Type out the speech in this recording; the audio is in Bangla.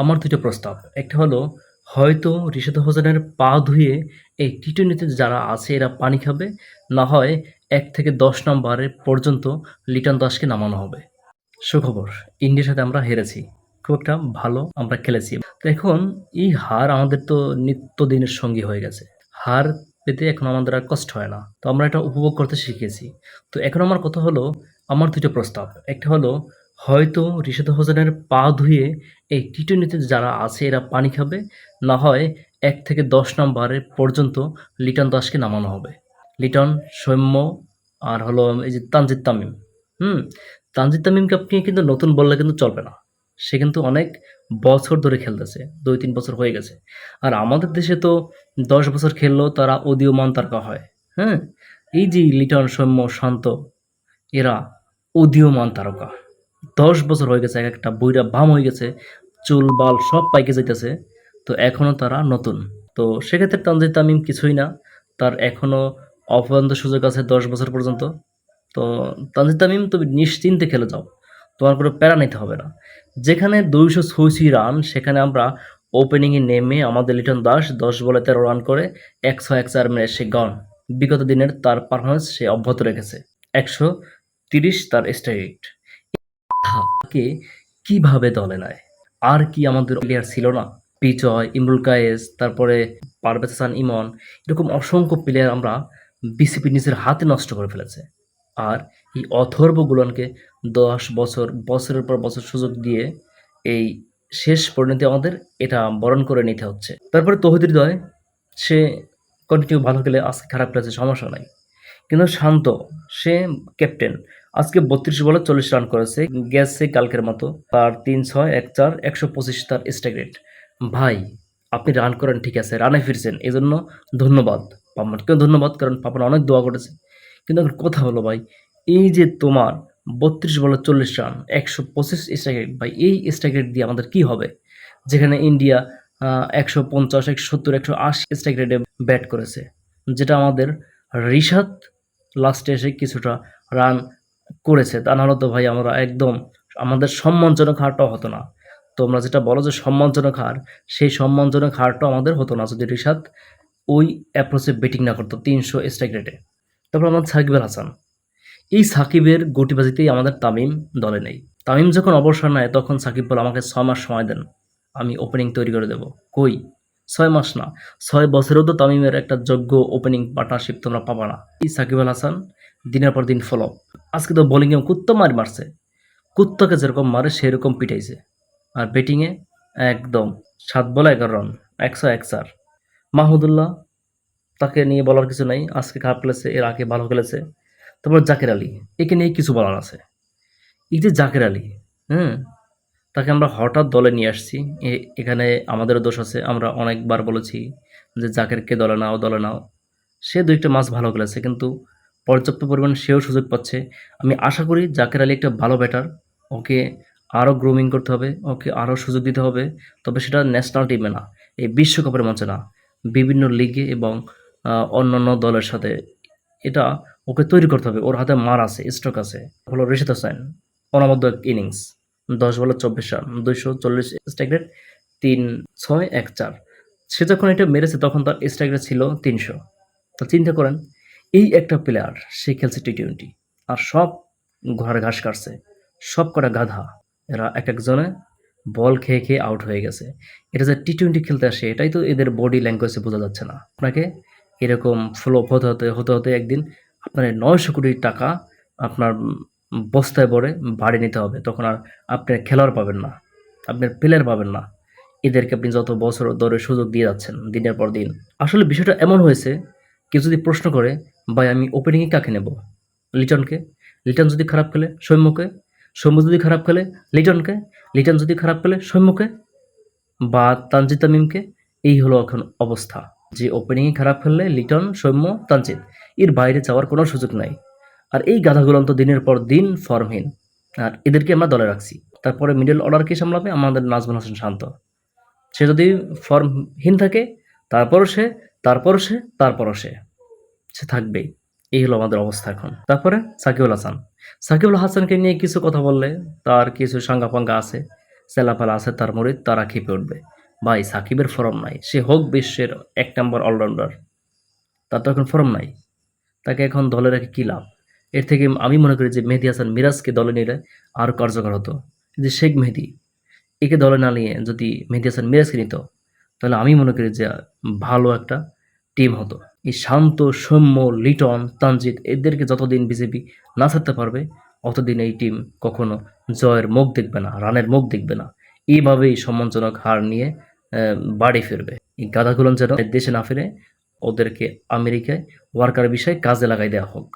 আমার ২ টা প্রস্তাব। একটা হলো হয়তো রিশাদ হোসেনের পা ধুয়ে এই টি-টোয়েন্টিতে যারা আছে এরা পানি খাবে। না হয় ১ থেকে ১০ নম্বরে পর্যন্ত লিটন দাসকে নামানো হবে। সুখবর, ইন্ডিয়ার সাথে আমরা হেরেছি। খুব একটা ভালো আমরা খেলেছি। তো এখন এই হার আমাদের তো নিত্যদিনের সঙ্গী হয়ে গেছে। হার পেতে এখন আমাদের আর কষ্ট হয় না। তো আমরা এটা উপভোগ করতে শিখেছি। তো এখন আমার কথা হলো, আমার ২ টা প্রস্তাব। একটা হলো হয়তো রিশাদ হোসেনের পা ধুয়ে এই টি-টোয়েন্টিতে যারা আছে এরা পানি খাবে। না হয় ১ থেকে ১০ নম্বরে পর্যন্ত লিটন দাসকে নামানো হবে। লিটন, সৌম্য আর হলো এই যে তানজিদ তামিম। হুম? তানজিদ তামিমকে আপনি কিন্তু নতুন বললে কিন্তু চলবে না। সে কিন্তু অনেক বছর ধরে খেলতেছে। ২-৩ বছর হয়ে গেছে। আর আমাদের দেশে তো ১০ বছর খেললেও তারা উদীয়মান তারকা হয়। হ্যাঁ? এই যে লিটন, সৌম্য, শান্ত এরা উদীয়মান তারকা। ১০ বছর হয়ে গেছে, একেকটা বুইড়া বাম হয়ে গেছে। চুল-বাল সব পাইকে যাইতেছে। তো এখনো তারা নতুন। তো সেক্ষেত্রে তানজিদ তামিম কিছুই না। তার এখনো অফুরন্ত সুযোগ আছে ১০ বছর পর্যন্ত। তো তানজিদ তামিম তুমি নিশ্চিন্তে খেলে যাও। তোমার কোনো প্যারা নিতে হবে না। যেখানে ২০০ রান সেখানে আমরা ওপেনিংয়ে নেমে আমাদের লিটন দাস ১০ বলে ১৩ রান করে ১০০-১০৪ মেরে সে গন। বিগত দিনের তার পারফরম্যান্স সে অব্যাহত রেখেছে। ১৩০ তার স্ট্রাইক রেট। তাকে কিভাবে দলে নেয়? আর কি আমাদের প্লেয়ার ছিল না? বিজয়, ইমরুল কায়েস, তারপরে পারভেজ হাসান ইমন, এরকম অসংখ্য প্লেয়ার আমরা বিসিবি নিজের হাতে নষ্ট করে ফেলেছে। আর এই অথর্ব গুলনকে ১০ বছর, বছরের পর বছর সুযোগ দিয়ে এই শেষ পরিণতি আমাদের এটা বরণ করে নিতে হচ্ছে। তারপরে তৌহিদ হৃদয়, সে কন্টিনিউ ভালো খেলে, আজকে খারাপ খেলেছে সমস্যা নাই। কিন্তু শান্ত, সে ক্যাপ্টেন। আজকে ৩২ বলে ৪০ রান করেছে। গেছে কালকের মতো। তার ৩-৬, ১-৪, ১২৫ তার স্ট্রাইক রেট। ভাই, আপনি রান করেন ঠিক আছে, রানে ফিরছেন। এজন্য ধন্যবাদ। পাপনকেও ধন্যবাদ, কারণ পাপন অনেক দোয়া করেছে। কিন্তু এখন কথা হলো ভাই, এই যে তোমার ৩২ বলে ৪০ রান, ১২৫ স্ট্রাইক রেট, ভাই এই স্ট্রাইক রেট দিয়ে আমাদের কি হবে? যেখানে ইন্ডিয়া ১৫০, ১৭০, ১৮০ স্ট্রাইক রেটে ব্যাট করেছে। যেটা আমাদের রিশাদ লাস্টে এসে কিছুটা রান করেছে। তা নাহলে তো ভাই আমরা একদম আমাদের সম্মানজনক হারটাও হতো না। তোমরা যেটা বলো যে সম্মানজনক হার, সেই সম্মানজনক হারটাও আমাদের হতো না যদি রিশাদ ওই অ্যাপ্রোচে ব্যাটিং না করতো ৩০০ স্ট্রাইক রেটে। তারপর আমাদের সাকিব আল হাসান। এই সাকিবের গুটিবাজিতেই আমাদের তামিম দলে নেই। তামিম যখন অবসর নেয় তখন সাকিব বলে, "আমাকে ৬ মাস সময় দেন। আমি ওপেনিং তৈরি করে দেব।" কই? ৬ মাস না, ৬ বছরেও তো তামিমের একটা যোগ্য ওপেনিং পার্টনারশিপ তোমরা পাবা না। এই সাকিব আল হাসান দিনের পর দিন ফ্লপ। আজকে তো বোলিংয়ে কুত্তা মারছে। কুত্তাকে যেরকম মারে সেরকম পিটাইছে। আর ব্যাটিংয়ে একদম ৭ বলে ১১ রান, ১০০-১-৪। মাহমুদুল্লাহ, তাকে নিয়ে বলার কিছু নাই। আজকে খারাপ খেলেছে, এর আগে ভালো খেলেছে। তারপর জাকের আলী, একে নিয়ে কিছু বলার আছে। এই যে জাকের আলী, হুম? তাকে আমরা হঠাৎ দলে নিয়ে আসছি। এখানে আমাদেরও দোষ আছে। আমরা অনেকবার বলেছি যে জাকেরকে দলে নাও, দলে নাও। সে ২ একটা ম্যাচ ভালো খেলেছে, কিন্তু পর্যাপ্ত পরিমাণে সেও সুযোগ পাচ্ছে। আমি আশা করি জাকের আলী একটা ভালো ব্যাটার। ওকে আরও গ্রুমিং করতে হবে, ওকে আরও সুযোগ দিতে হবে। তবে সেটা ন্যাশনাল টিমে না, এই বিশ্বকাপের মঞ্চে না। বিভিন্ন লিগে এবং অন্যান্য দলের সাথে এটা ওকে তৈরি করতে হবে। ওর হাতে মার আছে, স্ট্রোক আছে। হলো রিশাদ হোসেন, অনবদ্য এক ইনিংস। ১০ বলে ২৪ রান, ২৪০ স্ট্রাইক রেট, ৩-৬-১-৪। সে যখন এটা মেরেছে তখন তার স্ট্রাইক রেট ছিল ৩০০। তো চিন্তা করেন, এই একটা প্লেয়ার, সে খেলছে টি-টোয়েন্টি। আর সব ঘোড়ার ঘাস কাটছে। সব কটা গাধা। এরা একেকজনে বল খেয়ে, খেয়ে আউট হয়ে গেছে। এটা যে টি-টোয়েন্টি খেলতে আসে এটাই তো এদের বডি ল্যাঙ্গুয়েজে বোঝা যাচ্ছে না। আপনাকে এরকম ফ্লপ হতে একদিন আপনার এই ৯০০ কোটি টাকা আপনার বস্তায় ভরে বাড়ি নিতে হবে। তখন আর আপনি খেলোয়াড় পাবেন না। আপনার প্লেয়ার পাবেন না। এদেরকে আপনি যত বছর ধরে সুযোগ দিয়ে যাচ্ছেন দিনের পর দিন। আসলে বিষয়টা এমন হয়েছে, কেউ যদি প্রশ্ন করে, "ভাই আমি ওপেনিংয়ে কাকে নেব?" লিটনকে। লিটন যদি খারাপ খেলে, সৌম্যকে। সৌম্য যদি খারাপ খেলে, লিটনকে। লিটন যদি খারাপ খেলে, সৌম্যকে বা তানজিদ তামিমকে। এই হলো এখন অবস্থা। যে ওপেনিংয়ে খারাপ খেললে লিটন, সৌম্য, তানজিদ। এর বাইরে যাওয়ার কোনো সুযোগ নাই। আর এই গাধাগুলো তো দিনের পর দিন ফর্মহীন। আর এদেরকে আমরা দলে রাখছি। তারপরে মিডল অর্ডার কে সামলাবে? আমাদের নাজমুল হাসান শান্ত। সে যদি ফর্মহীন থাকে, তারপরও সে, তারপরও সে, তারপরও সে। সে থাকবেই। এই হলো আমাদের অবস্থা এখন। তারপরে সাকিব আল হাসান। সাকিব আল হাসানকে নিয়ে কিছু কথা বললে তার কিছু সাঙ্গাপাঙ্গা আছে। ছেলেপেলা আছে তার মুরিদ, তারা ক্ষেপে উঠবে। ভাই সাকিবের ফর্ম নাই, সে হোক বিশ্বের ১ নাম্বার অলরাউন্ডার, তার তো এখন ফর্ম নাই। তাকে এখন দলে রেখে কী লাভ? এর থেকে আমি মনে করি যে মেহেদী হাসান মিরাজকে দলে নিলে আরও কার্যকর হতো। যে শেখ মেহেদী, একে দলে না নিয়ে যদি মেহেদী হাসান মিরাজকে নিত, তাহলে আমি মনে করি যে ভালো একটা টিম হতো। এই শান্ত, সৌম্য, লিটন, তানজিদ এদেরকে যতদিন বিজেপি না ছাড়তে পারবে, অতদিন এই টিম কখনো জয়ের মুখ দেখবে না, রানের মুখ দেখবে না। এইভাবেই সম্মানজনক হার নিয়ে বাড়ি ফিরবে। এই গাধাগুলো যেন দেশে না ফিরে, ওদেরকে আমেরিকায় ওয়ার্কার ভিসায় কাজে লাগাই দেওয়া হোক।